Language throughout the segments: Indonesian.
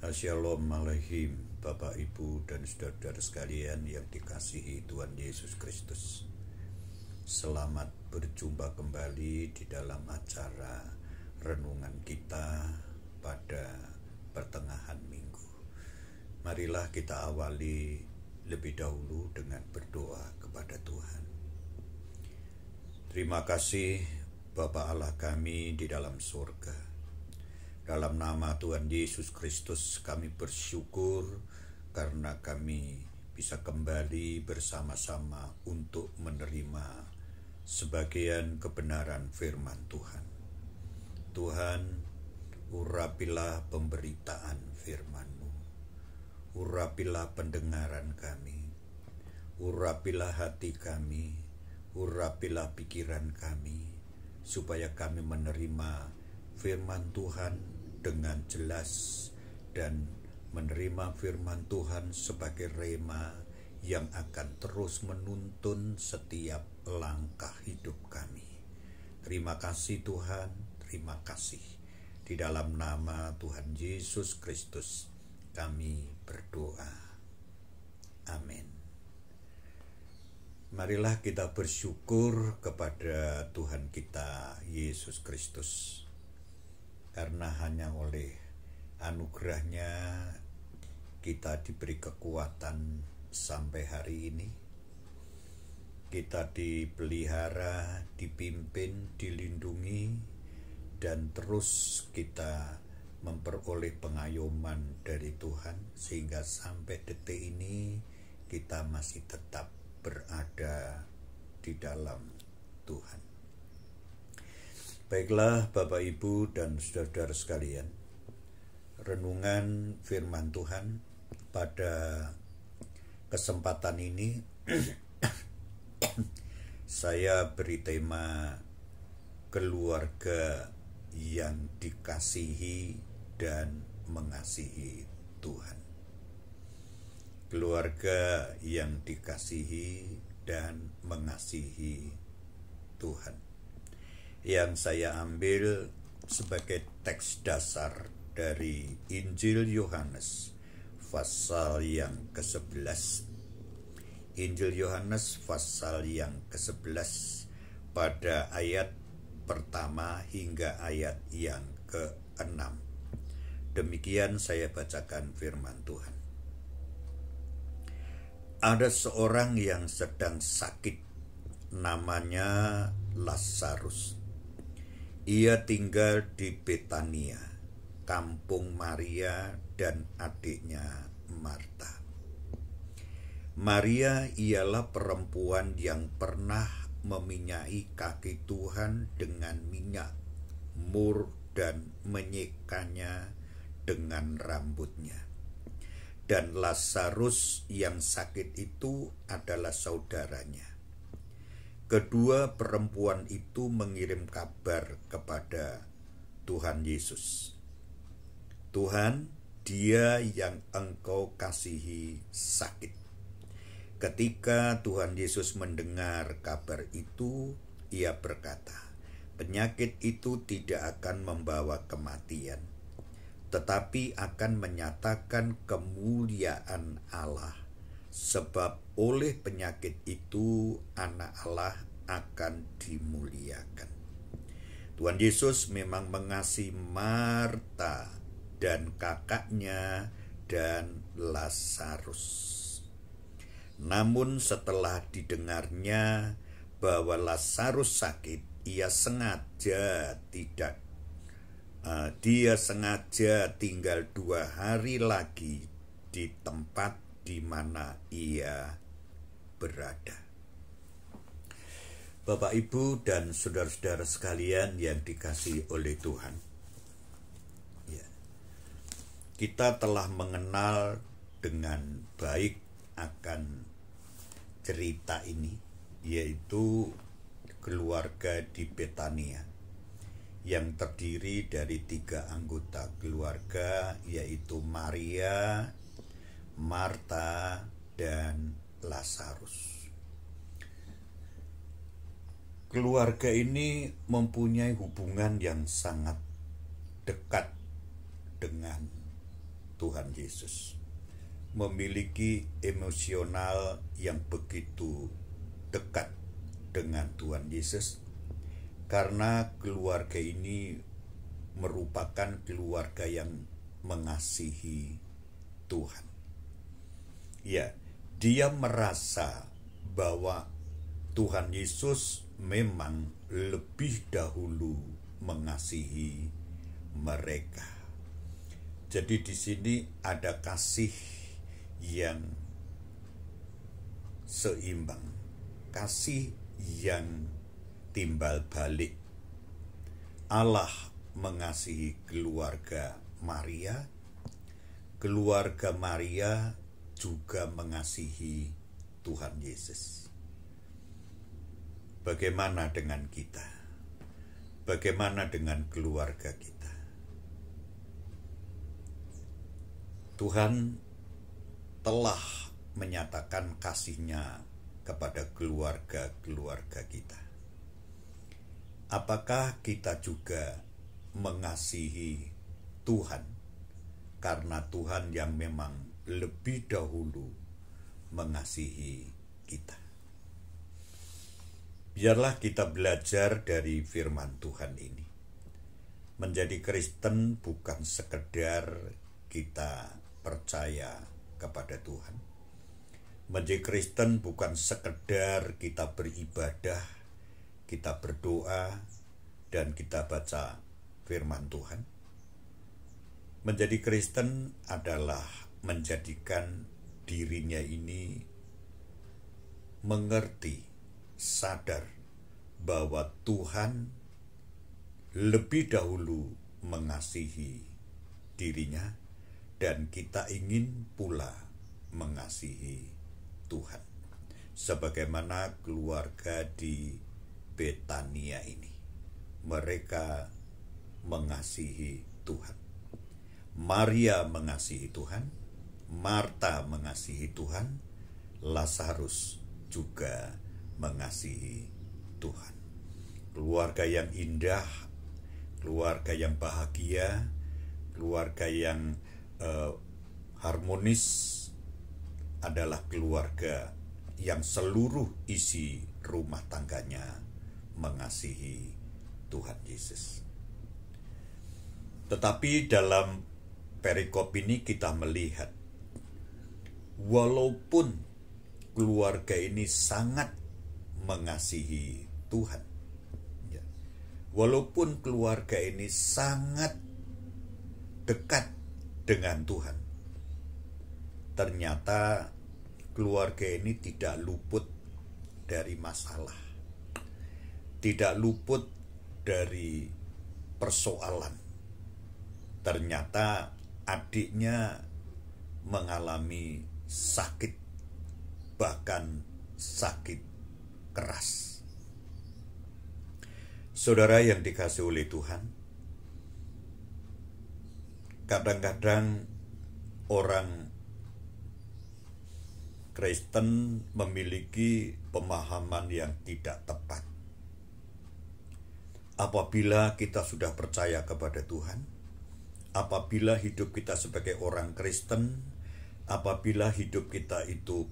Shalom alaihim, Bapak Ibu dan saudara-saudara sekalian yang dikasihi Tuhan Yesus Kristus. Selamat berjumpa kembali di dalam acara renungan kita pada pertengahan minggu. Marilah kita awali lebih dahulu dengan berdoa kepada Tuhan. Terima kasih Bapa Allah kami di dalam surga. Dalam nama Tuhan Yesus Kristus kami bersyukur karena kami bisa kembali bersama-sama untuk menerima sebagian kebenaran firman Tuhan. Tuhan, urapilah pemberitaan firman-Mu, urapilah pendengaran kami, urapilah hati kami, urapilah pikiran kami, supaya kami menerima firman Tuhan dengan jelas dan menerima firman Tuhan sebagai rema yang akan terus menuntun setiap langkah hidup kami. Terima kasih Tuhan, terima kasih. Di dalam nama Tuhan Yesus Kristus kami berdoa. Amin. Marilah kita bersyukur kepada Tuhan kita Yesus Kristus. Karena hanya oleh anugerahnya kita diberi kekuatan sampai hari ini. Kita dipelihara, dipimpin, dilindungi, dan terus kita memperoleh pengayoman dari Tuhan. Sehingga sampai detik ini kita masih tetap berada di dalam Tuhan. Baiklah Bapak Ibu dan saudara-saudara sekalian, renungan firman Tuhan pada kesempatan ini saya beri tema keluarga yang dikasihi dan mengasihi Tuhan. Keluarga yang dikasihi dan mengasihi Tuhan. Yang saya ambil sebagai teks dasar dari Injil Yohanes pasal yang ke-11. Injil Yohanes pasal yang ke-11 pada ayat pertama hingga ayat yang ke-6. Demikian saya bacakan firman Tuhan. Ada seorang yang sedang sakit, namanya Lazarus. Ia tinggal di Betania, kampung Maria dan adiknya Marta. Maria ialah perempuan yang pernah meminyaki kaki Tuhan dengan minyak mur dan menyekanya dengan rambutnya. Dan Lazarus yang sakit itu adalah saudaranya. Kedua perempuan itu mengirim kabar kepada Tuhan Yesus. Tuhan, dia yang engkau kasihi sakit. Ketika Tuhan Yesus mendengar kabar itu, ia berkata, penyakit itu tidak akan membawa kematian, tetapi akan menyatakan kemuliaan Allah. Sebab oleh penyakit itu anak Allah akan dimuliakan. Tuhan Yesus memang mengasihi Marta dan kakaknya dan Lazarus. Namun setelah didengarnya bahwa Lazarus sakit, dia sengaja tinggal 2 hari lagi di tempat di mana ia berada. Bapak Ibu dan saudara-saudara sekalian yang dikasihi oleh Tuhan, ya, kita telah mengenal dengan baik akan cerita ini, yaitu keluarga di Betania yang terdiri dari 3 anggota keluarga, yaitu Maria, Marta, dan Lazarus. Keluarga ini mempunyai hubungan yang sangat dekat dengan Tuhan Yesus, memiliki emosional yang begitu dekat dengan Tuhan Yesus, karena keluarga ini merupakan keluarga yang mengasihi Tuhan. Ya, dia merasa bahwa Tuhan Yesus memang lebih dahulu mengasihi mereka. Jadi di sini ada kasih yang seimbang, kasih yang timbal balik. Allah mengasihi keluarga Maria, keluarga Maria juga mengasihi Tuhan Yesus. Bagaimana dengan kita? Bagaimana dengan keluarga kita? Tuhan telah menyatakan kasih-Nya kepada keluarga-keluarga kita. Apakah kita juga mengasihi Tuhan? Karena Tuhan yang memang lebih dahulu mengasihi kita. Biarlah kita belajar dari firman Tuhan ini. Menjadi Kristen bukan sekedar kita percaya kepada Tuhan. Menjadi Kristen bukan sekedar kita beribadah, kita berdoa, dan kita baca firman Tuhan. Menjadi Kristen adalah menjadikan dirinya ini mengerti, sadar bahwa Tuhan lebih dahulu mengasihi dirinya, dan kita ingin pula mengasihi Tuhan. Sebagaimana keluarga di Betania ini, mereka mengasihi Tuhan. Maria mengasihi Tuhan, Marta mengasihi Tuhan, Lazarus juga mengasihi Tuhan. Keluarga yang indah, keluarga yang bahagia, keluarga yang harmonis adalah keluarga yang seluruh isi rumah tangganya mengasihi Tuhan Yesus. Tetapi dalam perikop ini kita melihat, walaupun keluarga ini sangat mengasihi Tuhan, ya, walaupun keluarga ini sangat dekat dengan Tuhan, ternyata keluarga ini tidak luput dari masalah, tidak luput dari persoalan. Ternyata adiknya mengalami sakit, bahkan sakit keras. Saudara yang dikasihi oleh Tuhan, kadang-kadang orang Kristen memiliki pemahaman yang tidak tepat. Apabila kita sudah percaya kepada Tuhan, apabila hidup kita sebagai orang Kristen, apabila hidup kita itu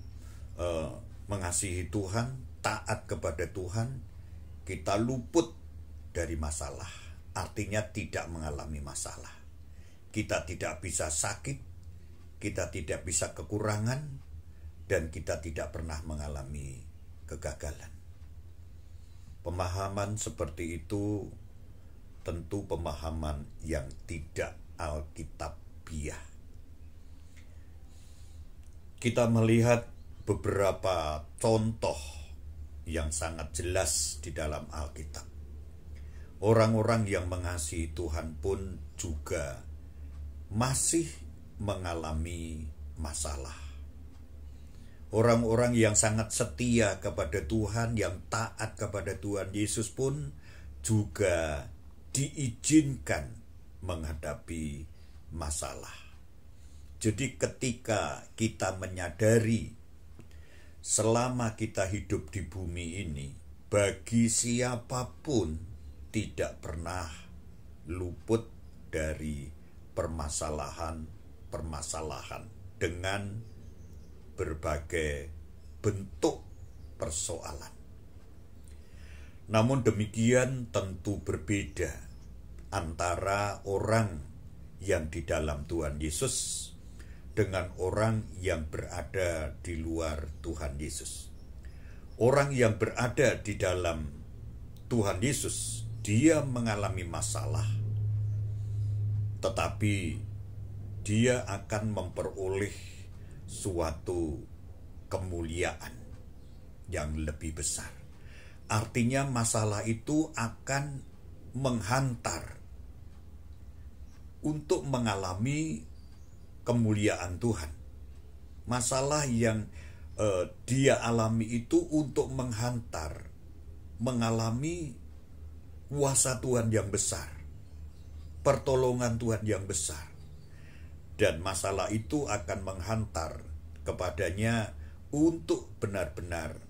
mengasihi Tuhan, taat kepada Tuhan, kita luput dari masalah. Artinya tidak mengalami masalah. Kita tidak bisa sakit, kita tidak bisa kekurangan, dan kita tidak pernah mengalami kegagalan. Pemahaman seperti itu tentu pemahaman yang tidak alkitabiah. Kita melihat beberapa contoh yang sangat jelas di dalam Alkitab. Orang-orang yang mengasihi Tuhan pun juga masih mengalami masalah. Orang-orang yang sangat setia kepada Tuhan, yang taat kepada Tuhan Yesus pun juga diizinkan menghadapi masalah. Jadi ketika kita menyadari selama kita hidup di bumi ini, bagi siapapun tidak pernah luput dari permasalahan permasalahan dengan berbagai bentuk persoalan. Namun demikian tentu berbeda antara orang yang di dalam Tuhan Yesus dengan orang yang berada di luar Tuhan Yesus. Orang yang berada di dalam Tuhan Yesus, dia mengalami masalah, tetapi dia akan memperoleh suatu kemuliaan yang lebih besar. Artinya masalah itu akan menghantar untuk mengalami kemuliaan Tuhan. Masalah yang dia alami itu untuk menghantar, mengalami kuasa Tuhan yang besar, pertolongan Tuhan yang besar. Dan masalah itu akan menghantar kepadanya untuk benar-benar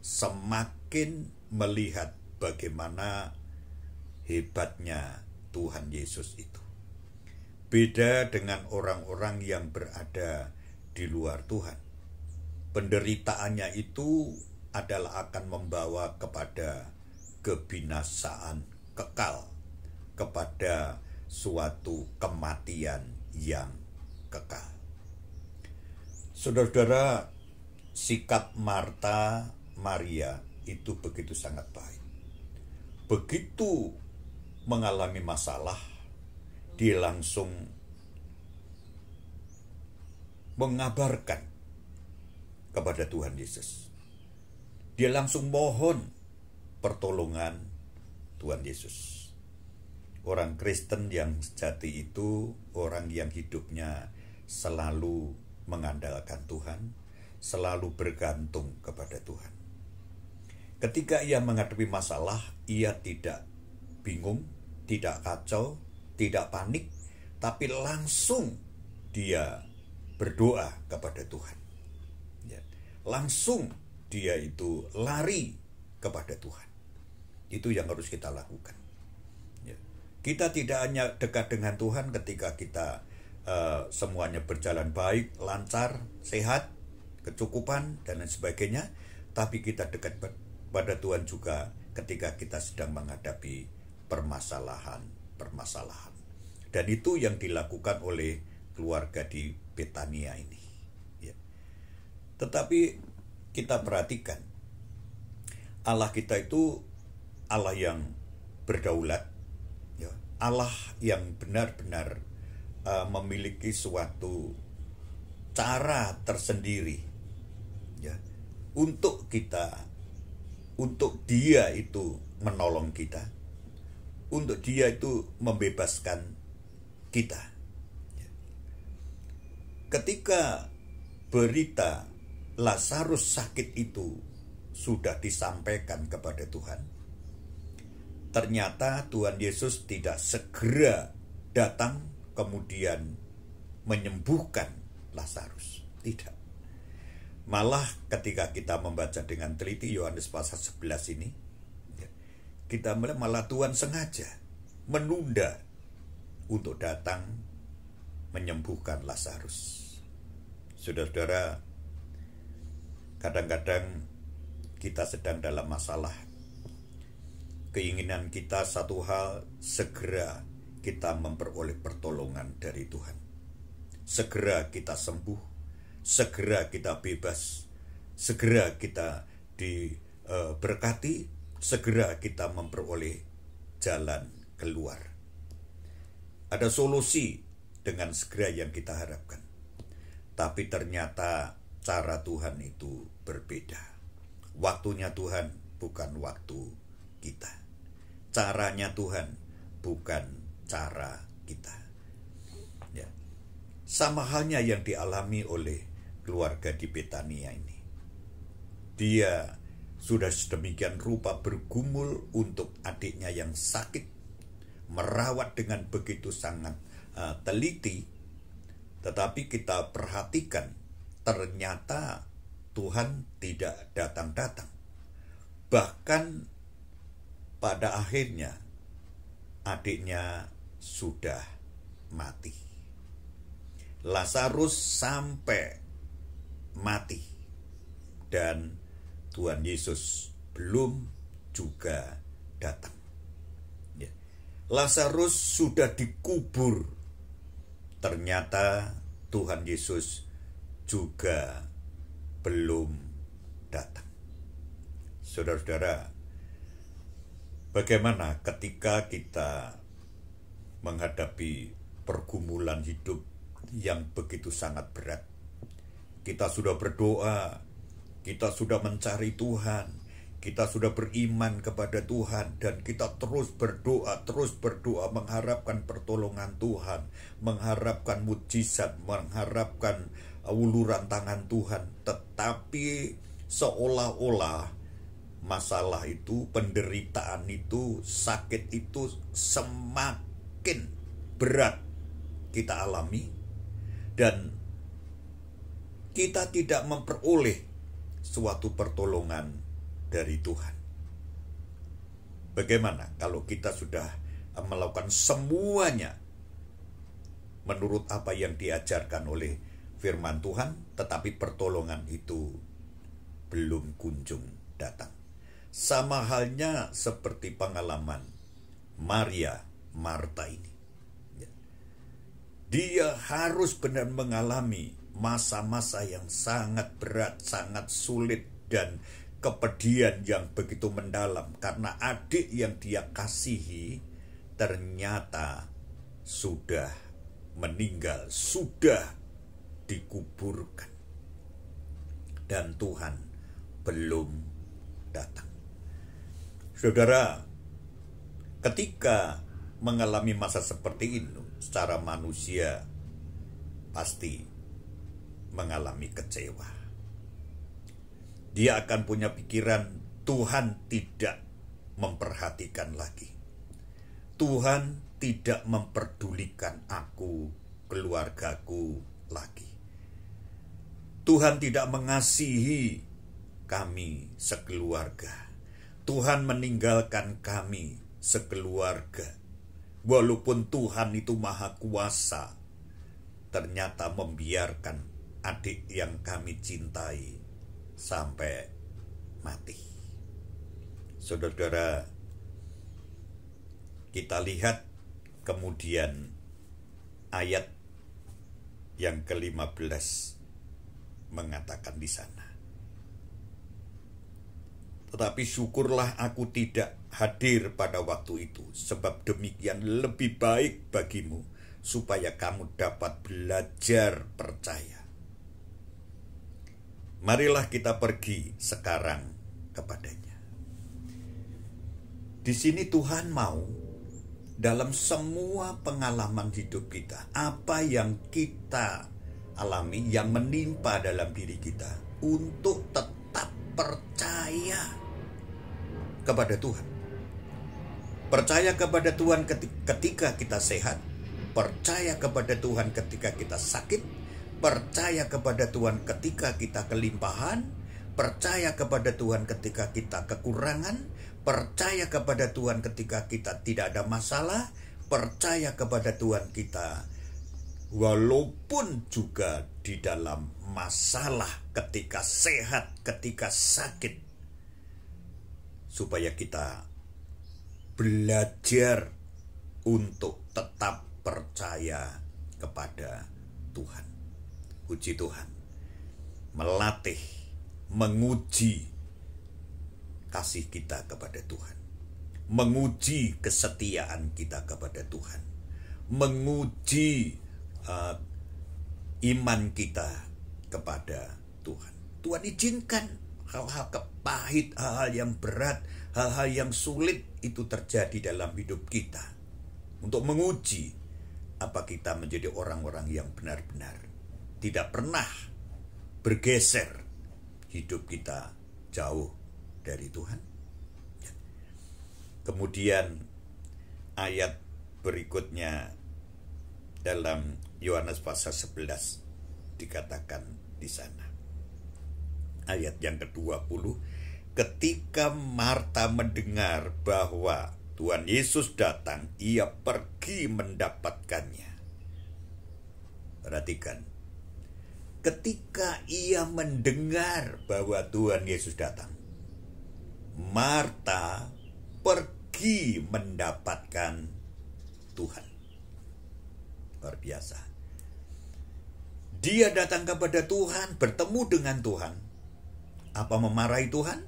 semakin melihat bagaimana hebatnya Tuhan Yesus itu. Beda dengan orang-orang yang berada di luar Tuhan. Penderitaannya itu adalah akan membawa kepada kebinasaan kekal, kepada suatu kematian yang kekal. Saudara-saudara, sikap Marta, Maria itu begitu sangat baik. Begitu mengalami masalah, dia langsung mengabarkan kepada Tuhan Yesus. Dia langsung mohon pertolongan Tuhan Yesus. Orang Kristen yang sejati itu orang yang hidupnya selalu mengandalkan Tuhan, selalu bergantung kepada Tuhan. Ketika ia menghadapi masalah, ia tidak bingung, tidak kacau, tidak panik, tapi langsung dia berdoa kepada Tuhan. Ya. Langsung dia itu lari kepada Tuhan. Itu yang harus kita lakukan. Ya. Kita tidak hanya dekat dengan Tuhan ketika kita semuanya berjalan baik, lancar, sehat, kecukupan, dan lain sebagainya, tapi kita dekat pada Tuhan juga ketika kita sedang menghadapi permasalahan. Dan itu yang dilakukan oleh keluarga di Betania ini. Ya. Tetapi kita perhatikan, Allah kita itu Allah yang berdaulat, ya. Allah yang benar-benar memiliki suatu cara tersendiri, ya, untuk kita, untuk Dia itu menolong kita, untuk Dia itu membebaskan kita. Ketika berita Lazarus sakit itu sudah disampaikan kepada Tuhan, ternyata Tuhan Yesus tidak segera datang kemudian menyembuhkan Lazarus. Tidak. Malah ketika kita membaca dengan teliti Yohanes pasal 11 ini, kita melihat malah Tuhan sengaja menunda untuk datang menyembuhkan Lazarus. Saudara-saudara, kadang-kadang kita sedang dalam masalah. Keinginan kita satu hal, segera kita memperoleh pertolongan dari Tuhan. Segera kita sembuh, segera kita bebas, segera kita diberkati, segera kita memperoleh jalan keluar. Ada solusi dengan segera yang kita harapkan. Tapi ternyata cara Tuhan itu berbeda. Waktunya Tuhan bukan waktu kita. Caranya Tuhan bukan cara kita. Ya. Sama halnya yang dialami oleh keluarga di Betania ini. Dia sudah sedemikian rupa bergumul untuk adiknya yang sakit, merawat dengan begitu sangat teliti. Tetapi kita perhatikan, ternyata Tuhan tidak datang-datang. Bahkan pada akhirnya adiknya sudah mati. Lazarus sampai mati dan Tuhan Yesus belum juga datang. Ya. Lazarus sudah dikubur, ternyata Tuhan Yesus juga belum datang. Saudara-saudara, bagaimana ketika kita menghadapi pergumulan hidup yang begitu sangat berat? Kita sudah berdoa, kita sudah mencari Tuhan, kita sudah beriman kepada Tuhan, dan kita terus berdoa, mengharapkan pertolongan Tuhan, mengharapkan mujizat, mengharapkan uluran tangan Tuhan. Tetapi seolah-olah masalah itu, penderitaan itu, sakit itu semakin berat kita alami, dan kita tidak memperoleh suatu pertolongan dari Tuhan. Bagaimana kalau kita sudah melakukan semuanya menurut apa yang diajarkan oleh firman Tuhan, tetapi pertolongan itu belum kunjung datang? Sama halnya seperti pengalaman Maria Marta ini. Dia harus benar mengalami masa-masa yang sangat berat, sangat sulit, dan kepedihan yang begitu mendalam karena adik yang dia kasihi ternyata sudah meninggal, sudah dikuburkan, dan Tuhan belum datang. Saudara, ketika mengalami masa seperti itu, secara manusia pasti mengalami kecewa. Dia akan punya pikiran, Tuhan tidak memperhatikan lagi. Tuhan tidak memperdulikan aku, keluargaku lagi. Tuhan tidak mengasihi kami sekeluarga. Tuhan meninggalkan kami sekeluarga. Walaupun Tuhan itu maha kuasa, ternyata membiarkan adik yang kami cintai sampai mati. Saudara-saudara, kita lihat kemudian ayat yang ke-15 mengatakan di sana, tetapi syukurlah aku tidak hadir pada waktu itu, sebab demikian lebih baik bagimu, supaya kamu dapat belajar percaya. Marilah kita pergi sekarang kepadanya. Di sini Tuhan mau dalam semua pengalaman hidup kita, apa yang kita alami, yang menimpa dalam diri kita, untuk tetap percaya kepada Tuhan. Percaya kepada Tuhan ketika kita sehat, percaya kepada Tuhan ketika kita sakit, percaya kepada Tuhan ketika kita kelimpahan, percaya kepada Tuhan ketika kita kekurangan, percaya kepada Tuhan ketika kita tidak ada masalah, percaya kepada Tuhan kita walaupun juga di dalam masalah, ketika sehat, ketika sakit, supaya kita belajar untuk tetap percaya kepada Tuhan. Puji Tuhan, melatih, menguji kasih kita kepada Tuhan, menguji kesetiaan kita kepada Tuhan, menguji iman kita kepada Tuhan. Tuhan izinkan hal-hal pahit, hal-hal yang berat, hal-hal yang sulit itu terjadi dalam hidup kita, untuk menguji apa kita menjadi orang-orang yang benar-benar tidak pernah bergeser hidup kita jauh dari Tuhan. Kemudian ayat berikutnya dalam Yohanes pasal 11 dikatakan di sana. Ayat yang ke-20, ketika Marta mendengar bahwa Tuhan Yesus datang, ia pergi mendapatkannya. Perhatikan. Ketika ia mendengar bahwa Tuhan Yesus datang, Marta pergi mendapatkan Tuhan. Luar biasa. Dia datang kepada Tuhan, bertemu dengan Tuhan. Apa memarahi Tuhan?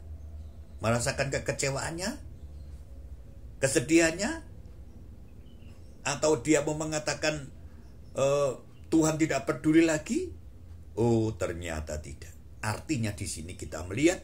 Merasakan kekecewaannya? Kesedihannya? Atau dia mau mengatakan Tuhan tidak peduli lagi? Oh, ternyata tidak. Artinya di sini kita melihat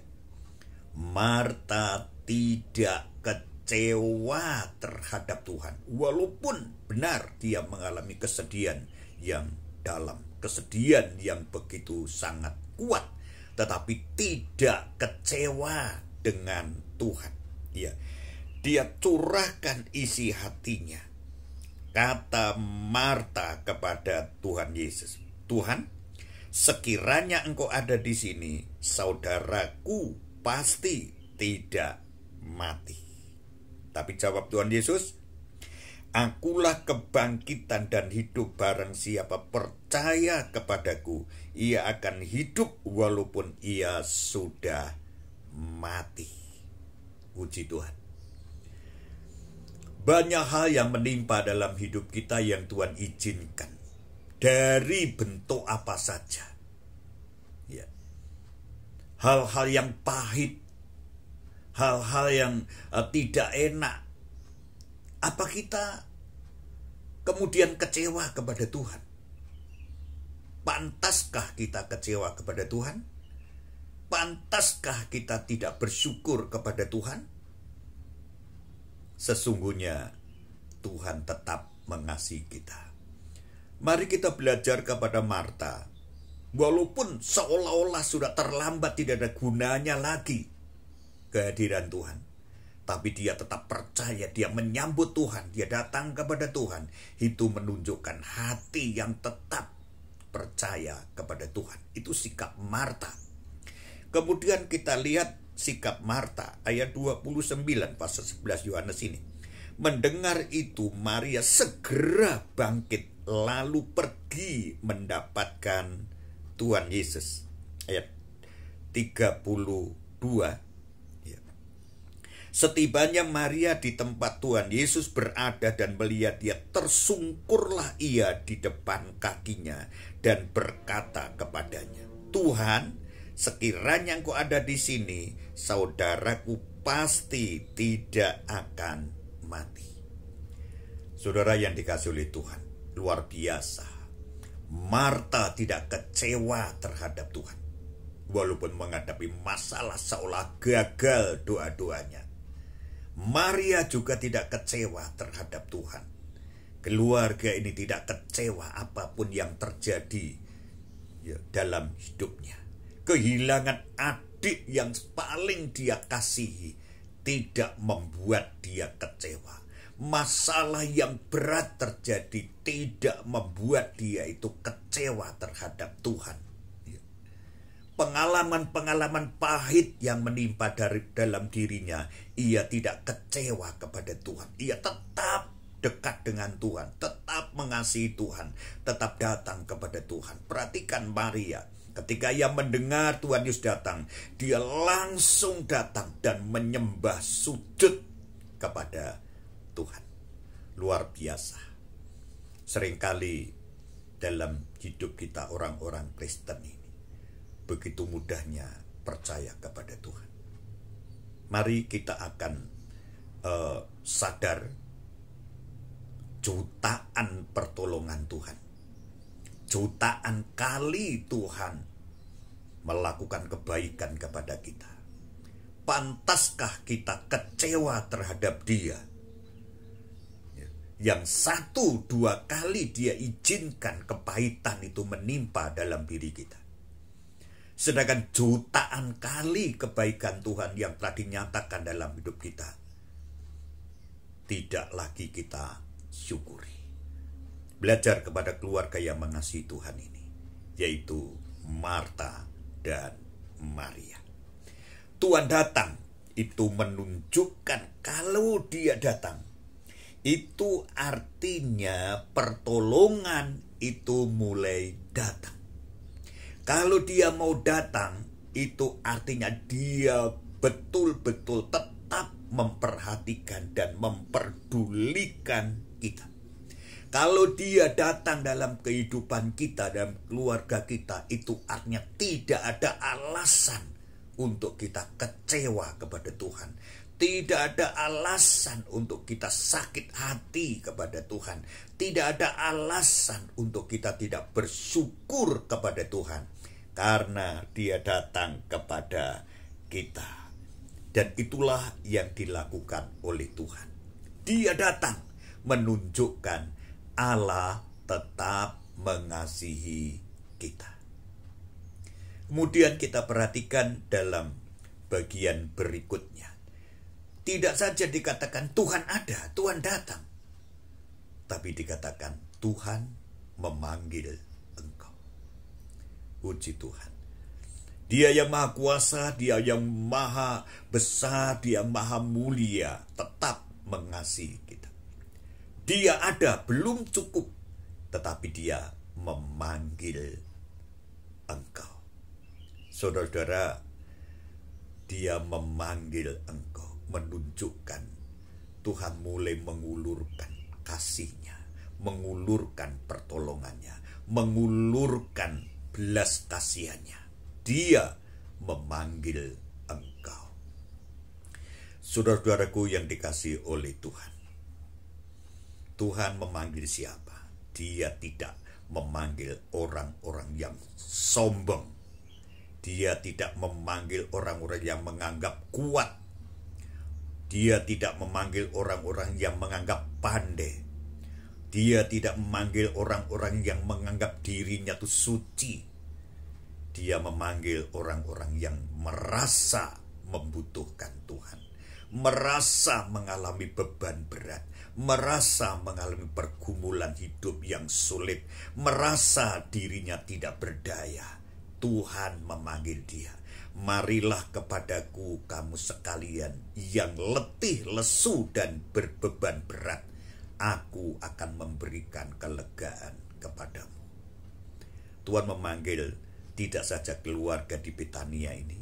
Marta tidak kecewa terhadap Tuhan. Walaupun benar dia mengalami kesedihan yang dalam, kesedihan yang begitu sangat kuat, tetapi tidak kecewa dengan Tuhan. Ya, dia curahkan isi hatinya. Kata Marta kepada Tuhan Yesus, Tuhan, sekiranya engkau ada di sini, saudaraku pasti tidak mati. Tapi jawab Tuhan Yesus, akulah kebangkitan dan hidup, barang siapa percaya kepadaku, ia akan hidup walaupun ia sudah mati. Puji Tuhan. Banyak hal yang menimpa dalam hidup kita yang Tuhan izinkan. Dari bentuk apa saja. Ya. Hal-hal yang pahit. Hal-hal yang tidak enak. Apa kita kemudian kecewa kepada Tuhan? Pantaskah kita kecewa kepada Tuhan? Pantaskah kita tidak bersyukur kepada Tuhan? Sesungguhnya Tuhan tetap mengasihi kita. Mari kita belajar kepada Marta. Walaupun seolah-olah sudah terlambat, tidak ada gunanya lagi kehadiran Tuhan, tapi dia tetap percaya, dia menyambut Tuhan, dia datang kepada Tuhan. Itu menunjukkan hati yang tetap percaya kepada Tuhan. Itu sikap Marta. Kemudian kita lihat sikap Marta, ayat 29 pasal 11 Yohanes ini. Mendengar itu, Maria segera bangkit, lalu pergi mendapatkan Tuhan Yesus. Ayat 32. Setibanya Maria di tempat Tuhan Yesus berada dan melihat dia, tersungkurlah ia di depan kakinya dan berkata kepadanya, Tuhan, sekiranya engkau ada di sini, saudaraku pasti tidak akan mati. Saudara yang dikasihi oleh Tuhan, luar biasa. Marta tidak kecewa terhadap Tuhan. Walaupun menghadapi masalah seolah gagal doa-doanya. Maria juga tidak kecewa terhadap Tuhan. Keluarga ini tidak kecewa apapun yang terjadi dalam hidupnya. Kehilangan adik yang paling dia kasihi tidak membuat dia kecewa. Masalah yang berat terjadi tidak membuat dia itu kecewa terhadap Tuhan. Pengalaman-pengalaman pahit yang menimpa dalam dirinya, ia tidak kecewa kepada Tuhan. Ia tetap dekat dengan Tuhan, tetap mengasihi Tuhan, tetap datang kepada Tuhan. Perhatikan Maria, ketika ia mendengar Tuhan Yesus datang, dia langsung datang dan menyembah sujud kepada Tuhan. Luar biasa. Seringkali dalam hidup kita orang-orang Kristen ini begitu mudahnya percaya kepada Tuhan. Mari kita akan sadar jutaan pertolongan Tuhan. Jutaan kali Tuhan melakukan kebaikan kepada kita. Pantaskah kita kecewa terhadap Dia? Yang 1-2 kali Dia izinkan kepahitan itu menimpa dalam diri kita. Sedangkan jutaan kali kebaikan Tuhan yang telah dinyatakan dalam hidup kita, tidak lagi kita syukuri. Belajar kepada keluarga yang mengasihi Tuhan ini, yaitu Marta dan Maria. Tuhan datang, itu menunjukkan kalau Dia datang, itu artinya pertolongan itu mulai datang. Kalau dia mau datang, itu artinya dia betul-betul tetap memperhatikan dan memperdulikan kita. Kalau dia datang dalam kehidupan kita, dalam keluarga kita, itu artinya tidak ada alasan untuk kita kecewa kepada Tuhan. Tidak ada alasan untuk kita sakit hati kepada Tuhan. Tidak ada alasan untuk kita tidak bersyukur kepada Tuhan. Karena dia datang kepada kita. Dan itulah yang dilakukan oleh Tuhan. Dia datang menunjukkan Allah tetap mengasihi kita. Kemudian kita perhatikan dalam bagian berikutnya. Tidak saja dikatakan Tuhan ada, Tuhan datang. Tapi dikatakan Tuhan memanggil engkau. Puji Tuhan. Dia yang maha kuasa, dia yang maha besar, dia maha mulia, tetap mengasihi kita. Dia ada, belum cukup, tetapi dia memanggil engkau. Saudara-saudara, dia memanggil engkau, menunjukkan Tuhan mulai mengulurkan kasih-Nya, mengulurkan pertolongannya, mengulurkan belas kasihan-Nya. Dia memanggil engkau. Saudara-saudaraku yang dikasihi oleh Tuhan, Tuhan memanggil siapa? Dia tidak memanggil orang-orang yang sombong. Dia tidak memanggil orang-orang yang menganggap kuat. Dia tidak memanggil orang-orang yang menganggap pandai. Dia tidak memanggil orang-orang yang menganggap dirinya itu suci. Dia memanggil orang-orang yang merasa membutuhkan Tuhan, merasa mengalami beban berat, merasa mengalami pergumulan hidup yang sulit, merasa dirinya tidak berdaya. Tuhan memanggil dia. Marilah kepadaku kamu sekalian yang letih, lesu, dan berbeban berat. Aku akan memberikan kelegaan kepadamu. Tuhan memanggil tidak saja keluarga di Betania ini.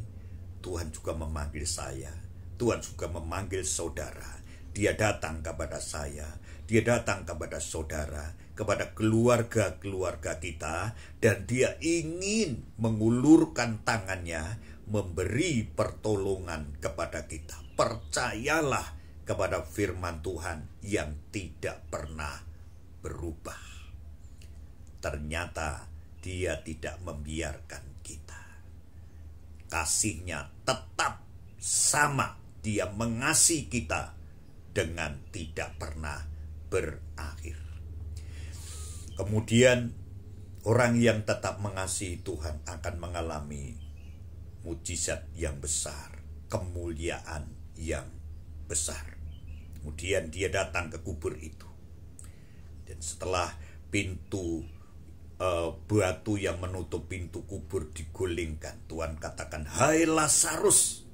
Tuhan juga memanggil saya. Tuhan juga memanggil saudara. Dia datang kepada saya. Dia datang kepada saudara, kepada keluarga-keluarga kita, dan dia ingin mengulurkan tangannya, memberi pertolongan kepada kita. Percayalah kepada firman Tuhan yang tidak pernah berubah. Ternyata dia tidak membiarkan kita. Kasih-Nya tetap sama. Dia mengasihi kita dengan tidak pernah berakhir. Kemudian orang yang tetap mengasihi Tuhan akan mengalami mujizat yang besar, kemuliaan yang besar. Kemudian dia datang ke kubur itu. Dan setelah pintu batu yang menutup pintu kubur digulingkan, Tuhan katakan, "Hai Lazarus,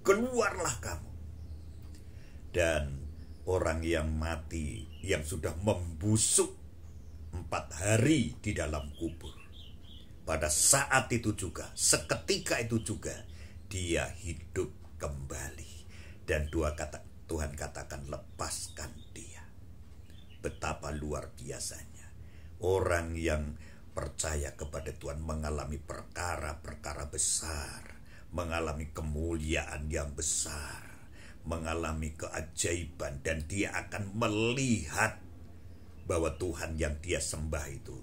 keluarlah kamu." Dan orang yang mati, yang sudah membusuk 4 hari di dalam kubur, pada saat itu juga, seketika itu juga, dia hidup kembali. Dan Tuhan katakan, lepaskan dia. Betapa luar biasanya. Orang yang percaya kepada Tuhan mengalami perkara-perkara besar, mengalami kemuliaan yang besar, mengalami keajaiban, dan dia akan melihat bahwa Tuhan yang dia sembah itu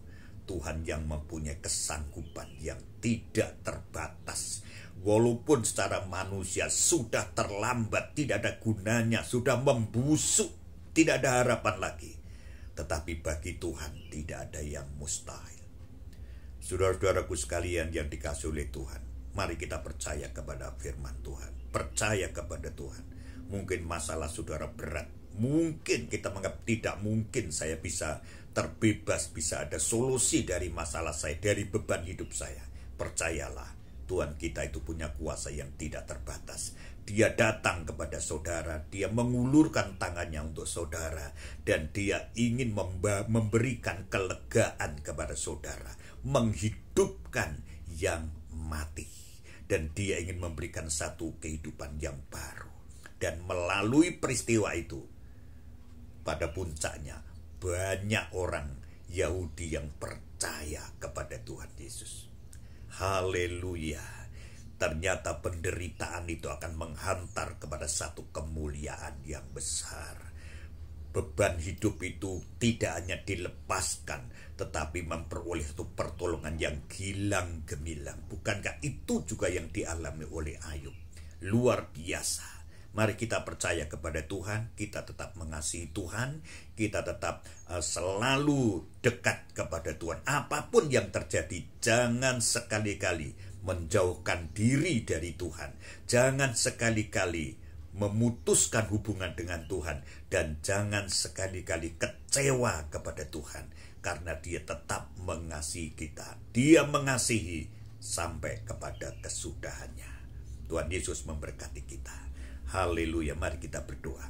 Tuhan yang mempunyai kesanggupan yang tidak terbatas. Walaupun secara manusia sudah terlambat, tidak ada gunanya, sudah membusuk, tidak ada harapan lagi, tetapi bagi Tuhan tidak ada yang mustahil. Saudara-saudaraku sekalian yang dikasihi oleh Tuhan, mari kita percaya kepada firman Tuhan, percaya kepada Tuhan. Mungkin masalah saudara berat, mungkin kita menganggap tidak mungkin saya bisa terbebas, bisa ada solusi dari masalah saya, dari beban hidup saya. Percayalah, Tuhan kita itu punya kuasa yang tidak terbatas. Dia datang kepada saudara, dia mengulurkan tangannya untuk saudara, dan dia ingin memberikan kelegaan kepada saudara, menghidupkan yang mati, dan dia ingin memberikan satu kehidupan yang baru. Dan melalui peristiwa itu, pada puncaknya banyak orang Yahudi yang percaya kepada Tuhan Yesus. Haleluya. Ternyata penderitaan itu akan menghantar kepada satu kemuliaan yang besar. Beban hidup itu tidak hanya dilepaskan, tetapi memperoleh satu pertolongan yang gilang gemilang. Bukankah itu juga yang dialami oleh Ayub? Luar biasa. Mari kita percaya kepada Tuhan, kita tetap mengasihi Tuhan, kita tetap selalu dekat kepada Tuhan. Apapun yang terjadi, jangan sekali-kali menjauhkan diri dari Tuhan. Jangan sekali-kali memutuskan hubungan dengan Tuhan, dan jangan sekali-kali kecewa kepada Tuhan, karena Dia tetap mengasihi kita. Dia mengasihi sampai kepada kesudahannya. Tuhan Yesus memberkati kita. Haleluya, mari kita berdoa.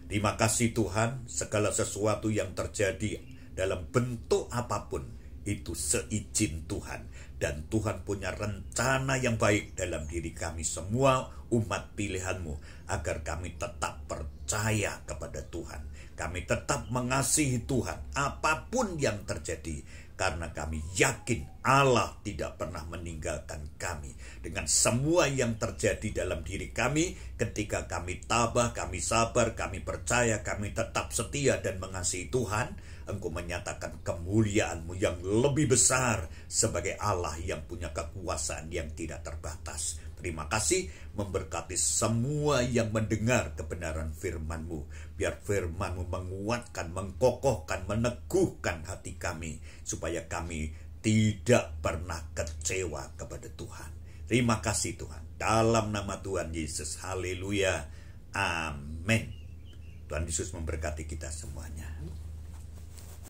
Terima kasih Tuhan, segala sesuatu yang terjadi dalam bentuk apapun itu seizin Tuhan, dan Tuhan punya rencana yang baik dalam diri kami semua umat pilihan-Mu, agar kami tetap percaya kepada Tuhan, kami tetap mengasihi Tuhan apapun yang terjadi, karena kami yakin Allah tidak pernah meninggalkan kami. Dengan semua yang terjadi dalam diri kami, ketika kami tabah, kami sabar, kami percaya, kami tetap setia dan mengasihi Tuhan, Engkau menyatakan kemuliaan-Mu yang lebih besar sebagai Allah yang punya kekuasaan yang tidak terbatas. Terima kasih, memberkati semua yang mendengar kebenaran firman-Mu. Biar firman-Mu menguatkan, mengkokohkan, meneguhkan hati kami, supaya kami tidak pernah kecewa kepada Tuhan. Terima kasih Tuhan. Dalam nama Tuhan Yesus. Haleluya. Amin. Tuhan Yesus memberkati kita semuanya.